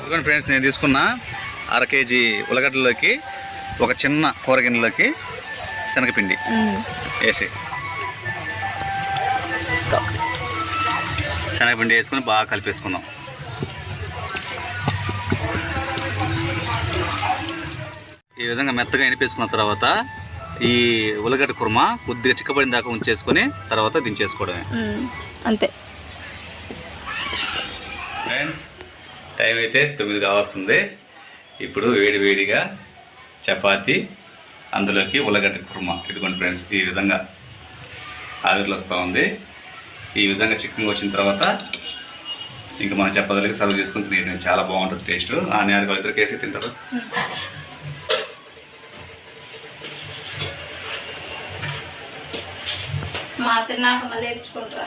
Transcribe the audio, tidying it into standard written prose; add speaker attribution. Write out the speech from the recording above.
Speaker 1: ఇదిగోండి ఫ్రెండ్స్, నేను తీసుకున్న 1/2 కేజీ ఉల్లగడ్డలోకి ఒక చిన్న కూరగిన్నెలోకి శనగపిండి వేసి శనగపిండి వేసుకొని బాగా కలిపేసుకుందాం. ఈ విధంగా మెత్తగా ఎనిపేసుకున్న తర్వాత ఈ ఉల్లగడ్డ కుర్మా కొద్దిగా చిక్కబడిన దాకా ఉంచేసుకొని తర్వాత దించేసుకోవడమే,
Speaker 2: అంతే.
Speaker 1: ఫ్రెండ్స్, టైం అయితే 9 కావస్తుంది. ఇప్పుడు వేడిగా చపాతీ, అందులోకి ఉల్లగడ్డ కుర్మా. ఇదిగోండి ఫ్రెండ్స్, ఈ విధంగా ఆవిరిలో వస్తూ ఉంది. ఈ విధంగా చిక్కగా వచ్చిన తర్వాత ఇంకా మనం చపాతీలకి సర్వ్ చేసుకుని తినేయడం చాలా బాగుంటుంది టేస్ట్. ఆ నేరుగా ఇద్దరు కేసి తింటారు.
Speaker 2: మా తిన్నాక మళ్ళీ వేయించుకుంటారా?